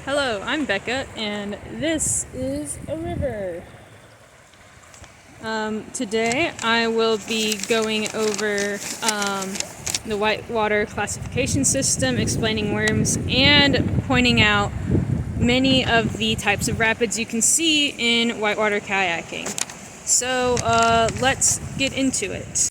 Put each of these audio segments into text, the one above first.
Hello, I'm Becca, and this is a river. Today I will be going over the whitewater classification system, explaining worms, and pointing out many of the types of rapids you can see in whitewater kayaking. So let's get into it.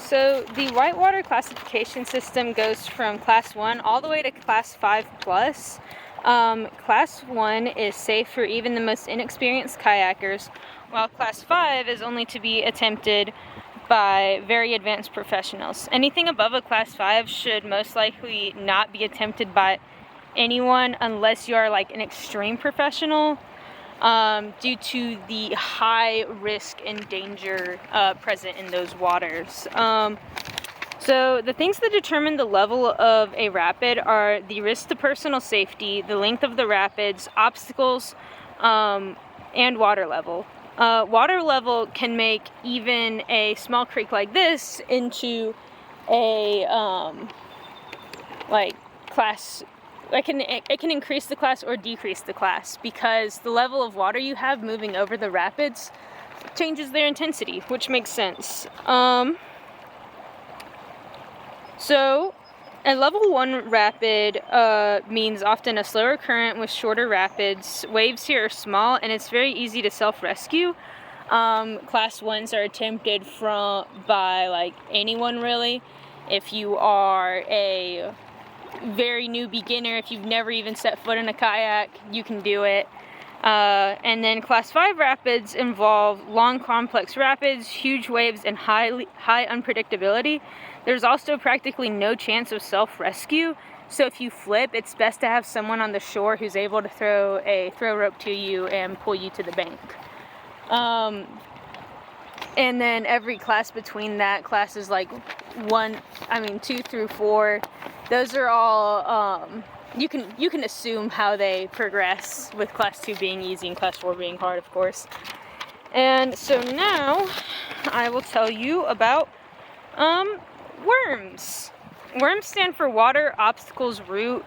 So the whitewater classification system goes from class 1 all the way to class 5 plus. Class 1 is safe for even the most inexperienced kayakers, while class 5 is only to be attempted by very advanced professionals. Anything above a class 5 should most likely not be attempted by anyone unless you are like an extreme professional, due to the high risk and danger present in those waters. So the things that determine the level of a rapid are the risk to personal safety, the length of the rapids, obstacles, and water level. Water level can make even a small creek like this into a class. It can increase the class or decrease the class because the level of water you have moving over the rapids changes their intensity, which makes sense. So a level 1 rapid means often a slower current with shorter rapids. Waves here are small and it's very easy to self-rescue. Class 1s are attempted by like anyone really. If you are a very new beginner, if you've never even set foot in a kayak, you can do it. And then class 5 rapids involve long complex rapids, huge waves, and high unpredictability. There's also practically no chance of self-rescue, so if you flip, it's best to have someone on the shore who's able to throw a throw rope to you and pull you to the bank. And then every class between that, classes like 2 through 4, those are all, you can assume how they progress, with class 2 being easy and class 4 being hard, of course. And so now I will tell you about worms. Worms stand for water, obstacles, route,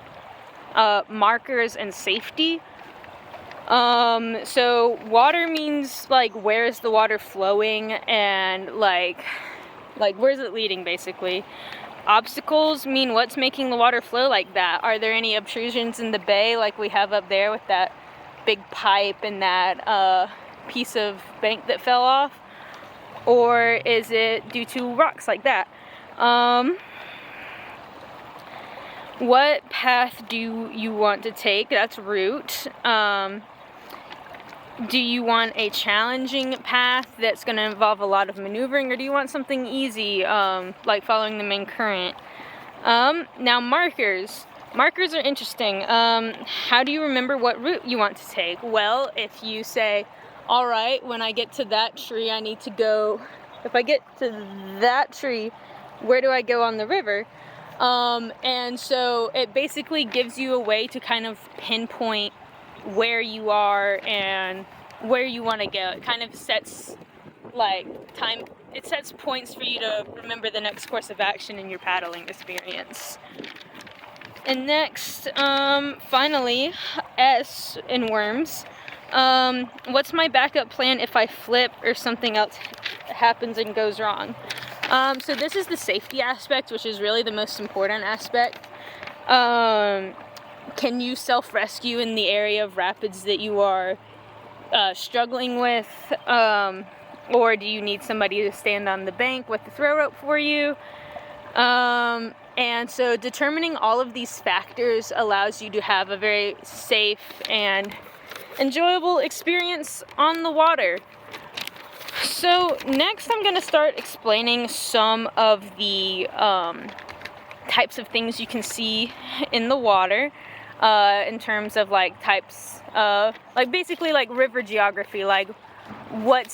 markers, and safety. So water means like where is the water flowing and like where's it leading, basically. Obstacles mean what's making the water flow like that. Are there any obtrusions in the bay like we have up there with that big pipe and that piece of bank that fell off? Or is it due to rocks like that? What path do you want to take? That's route. Do you want a challenging path that's going to involve a lot of maneuvering, or do you want something easy, like following the main current? Now markers. Markers are interesting. How do you remember what route you want to take? Well, if you say, all right, when I get to that tree, I need to go, if I get to that tree, where do I go on the river? And so it basically gives you a way to kind of pinpoint where you are and where you want to go. It kind of sets it sets points for you to remember the next course of action in your paddling experience. And next, finally, S in worms. What's my backup plan if I flip or something else happens and goes wrong? So this is the safety aspect, which is really the most important aspect. Can you self-rescue in the area of rapids that you are struggling with? Or do you need somebody to stand on the bank with the throw rope for you? And so determining all of these factors allows you to have a very safe and enjoyable experience on the water. So next I'm going to start explaining some of the types of things you can see in the water, in terms of like types, basically like river geography, like what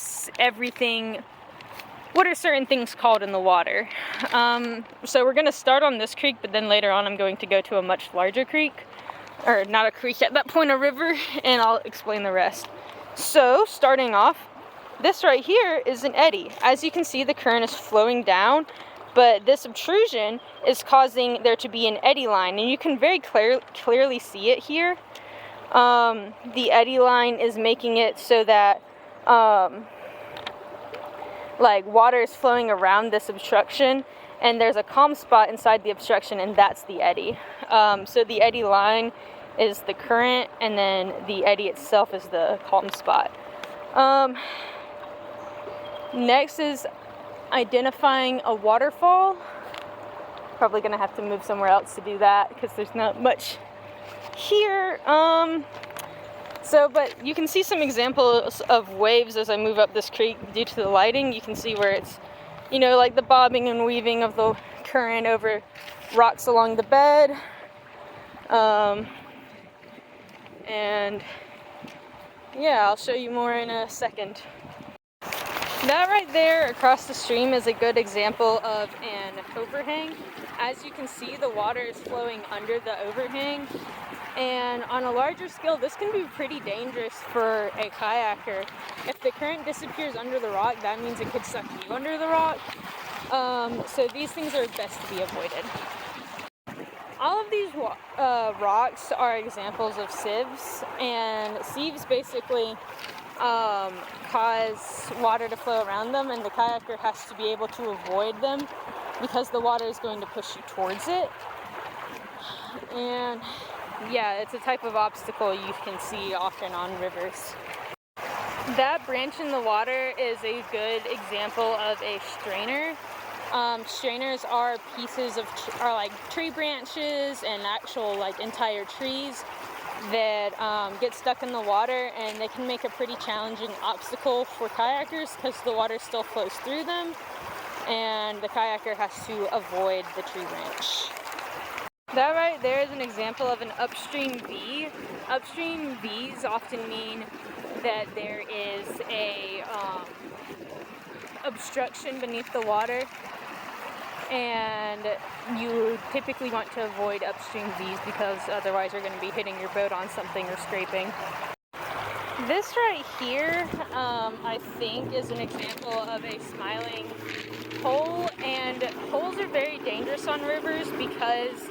are certain things called in the water. So we're going to start on this creek, but then later on I'm going to go to a much larger creek, or not a creek at that point, a river, and I'll explain the rest. So starting off, this right here is an eddy. As you can see, the current is flowing down but this obtrusion is causing there to be an eddy line, and you can very clearly see it here. The eddy line is making it so that like water is flowing around this obstruction, and there's a calm spot inside the obstruction, and that's the eddy. So the eddy line is the current, and then the eddy itself is the calm spot. Next is identifying a waterfall. Probably gonna have to move somewhere else to do that because there's not much here. But you can see some examples of waves as I move up this creek due to the lighting. You can see where it's, you know, like the bobbing and weaving of the current over rocks along the bed. And yeah, I'll show you more in a second. That right there across the stream is a good example of an overhang. As you can see, the water is flowing under the overhang. And on a larger scale, this can be pretty dangerous for a kayaker. If the current disappears under the rock, that means it could suck you under the rock. So these things are best to be avoided. All of these rocks are examples of sieves, and sieves basically cause water to flow around them, and the kayaker has to be able to avoid them because the water is going to push you towards it. And yeah, it's a type of obstacle you can see often on rivers. That branch in the water is a good example of a strainer. Strainers are pieces of like tree branches and actual like entire trees that get stuck in the water, and they can make a pretty challenging obstacle for kayakers because the water still flows through them, and the kayaker has to avoid the tree branch. That right there is an example of an upstream V. Upstream Vs often mean that there is a obstruction beneath the water, and you typically want to avoid upstream Vs because otherwise you're going to be hitting your boat on something or scraping. This right here, I think, is an example of a smiling hole, and holes are very dangerous on rivers because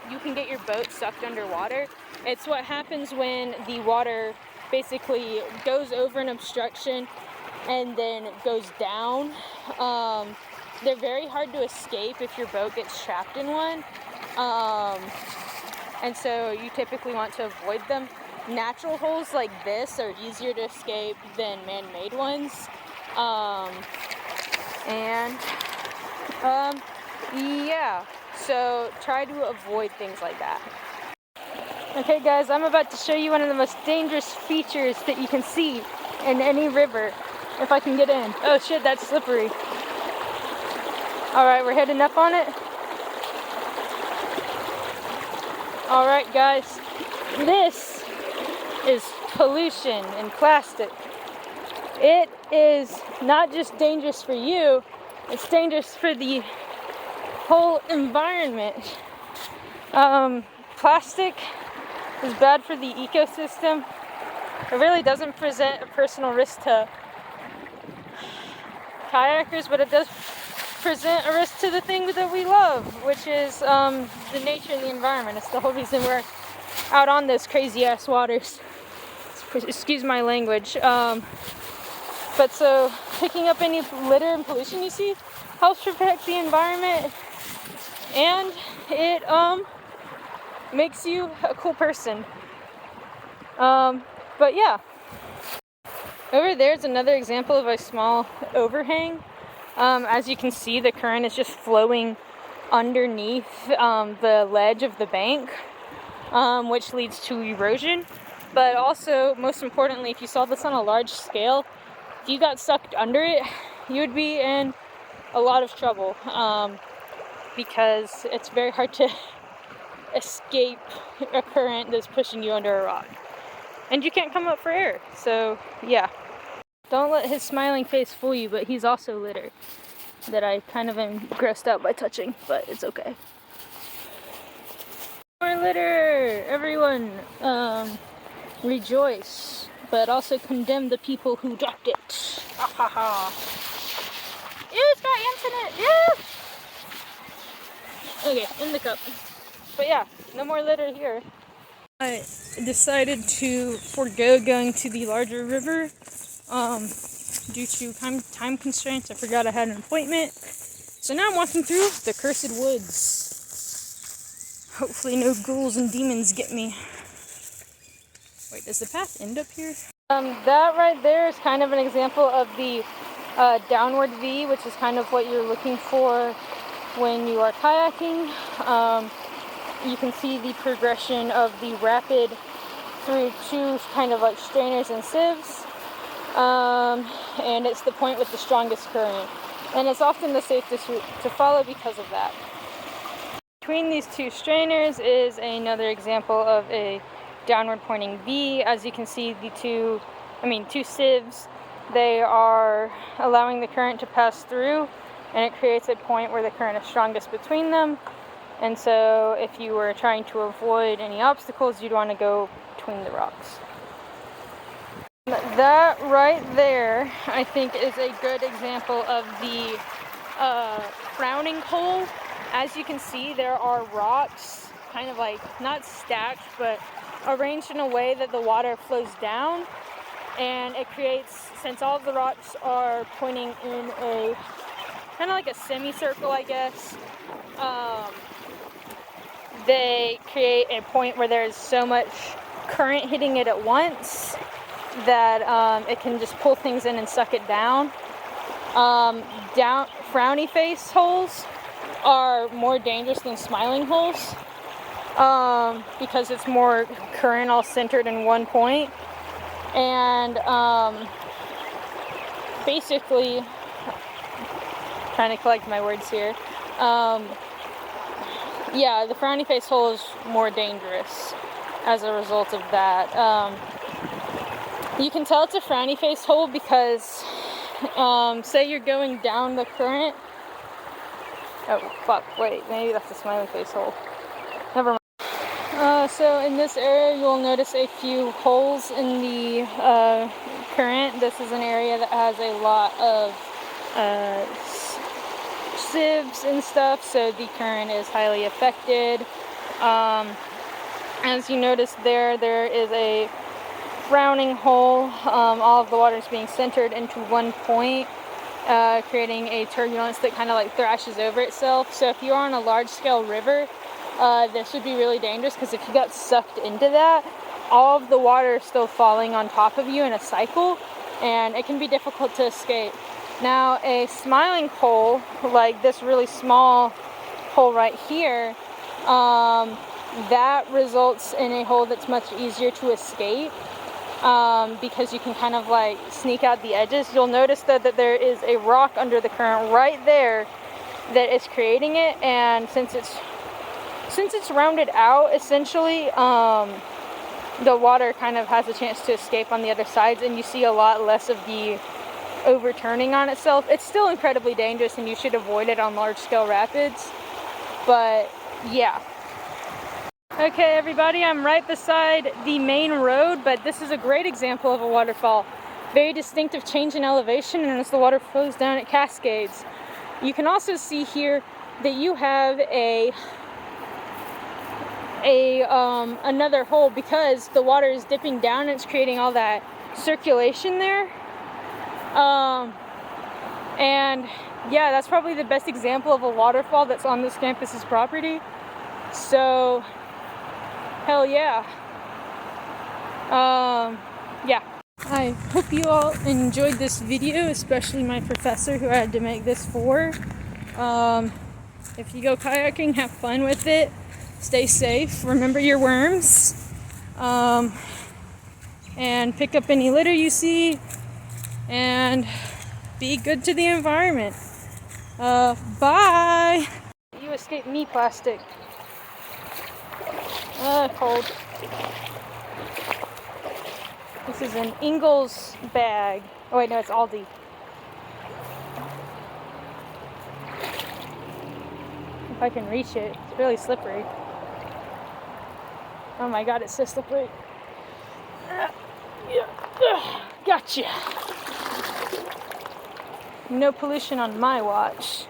you can get your boat sucked underwater. It's what happens when the water basically goes over an obstruction and then goes down. They're very hard to escape if your boat gets trapped in one, and so you typically want to avoid them. Natural holes like this are easier to escape than man-made ones, yeah, so try to avoid things like that. Okay guys, I'm about to show you one of the most dangerous features that you can see in any river. If I can get in. Oh shit, that's slippery. Alright, we're heading up on it. Alright guys, this is pollution and plastic. It is not just dangerous for you, it's dangerous for the whole environment. Plastic is bad for the ecosystem. It really doesn't present a personal risk to kayakers, but it does present a risk to the thing that we love, which is the nature and the environment. It's the whole reason we're out on those crazy ass waters. Excuse my language. But so picking up any litter and pollution you see helps protect the environment, and it makes you a cool person. But yeah. Over there is another example of a small overhang. As you can see, the current is just flowing underneath the ledge of the bank, which leads to erosion. But also, most importantly, if you saw this on a large scale, if you got sucked under it, you would be in a lot of trouble, because it's very hard to escape a current that's pushing you under a rock. And you can't come up for air, so yeah. Don't let his smiling face fool you, but he's also litter that I kind of am grossed out by touching, but it's okay. More litter! Everyone, rejoice, but also condemn the people who dropped it. Ha ha ha. Ew, it's got ants in it. Yeah. Okay, in the cup. But yeah, no more litter here. I decided to forego going to the larger river due to time constraints. I forgot I had an appointment. So now I'm walking through the Cursed Woods. Hopefully no ghouls and demons get me. Wait, does the path end up here? That right there is kind of an example of the downward V, which is kind of what you're looking for when you are kayaking. You can see the progression of the rapid through two kind of like strainers and sieves. And it's the point with the strongest current. And it's often the safest route to follow because of that. Between these two strainers is another example of a downward pointing V. As you can see, two sieves, they are allowing the current to pass through, and it creates a point where the current is strongest between them. And so if you were trying to avoid any obstacles, you'd want to go between the rocks. That right there, I think, is a good example of the frowning hole. As you can see, there are rocks, kind of like, not stacked, but arranged in a way that the water flows down. And it creates, since all of the rocks are pointing in a, kind of like a semicircle, I guess, they create a point where there's so much current hitting it at once that it can just pull things in and suck it down. Frowny face holes are more dangerous than smiling holes because it's more current all centered in one point. And basically, trying to collect my words here, yeah, the frowny face hole is more dangerous as a result of that. You can tell it's a frowny face hole because say you're going down the current. Oh fuck, wait, maybe that's a smiley face hole. Never mind. So in this area you'll notice a few holes in the current. This is an area that has a lot of sieves and stuff, so the current is highly affected. As you notice there is a frowning hole. All of the water is being centered into one point, creating a turbulence that kind of like thrashes over itself. So if you're on a large-scale river, this would be really dangerous because if you got sucked into that, all of the water is still falling on top of you in a cycle, and it can be difficult to escape. Now, a smiling hole, like this really small hole right here, that results in a hole that's much easier to escape because you can kind of like sneak out the edges. You'll notice that there is a rock under the current right there that is creating it, and since it's rounded out, essentially, the water kind of has a chance to escape on the other sides, and you see a lot less of the overturning on itself. It's still incredibly dangerous, and you should avoid it on large-scale rapids, but yeah. Okay, everybody, I'm right beside the main road, but this is a great example of a waterfall. Very distinctive change in elevation, and as the water flows down, it cascades. You can also see here that you have another hole because the water is dipping down and it's creating all that circulation there. And yeah, that's probably the best example of a waterfall that's on this campus's property. So, hell yeah. Yeah. I hope you all enjoyed this video, especially my professor who I had to make this for. If you go kayaking, have fun with it. Stay safe. Remember your worms. And pick up any litter you see. And be good to the environment. Bye! You escaped me, plastic. Cold. This is an Ingles bag. Oh wait, no, it's Aldi. If I can reach it, it's really slippery. Oh my god, it's so slippery. Gotcha. No pollution on my watch.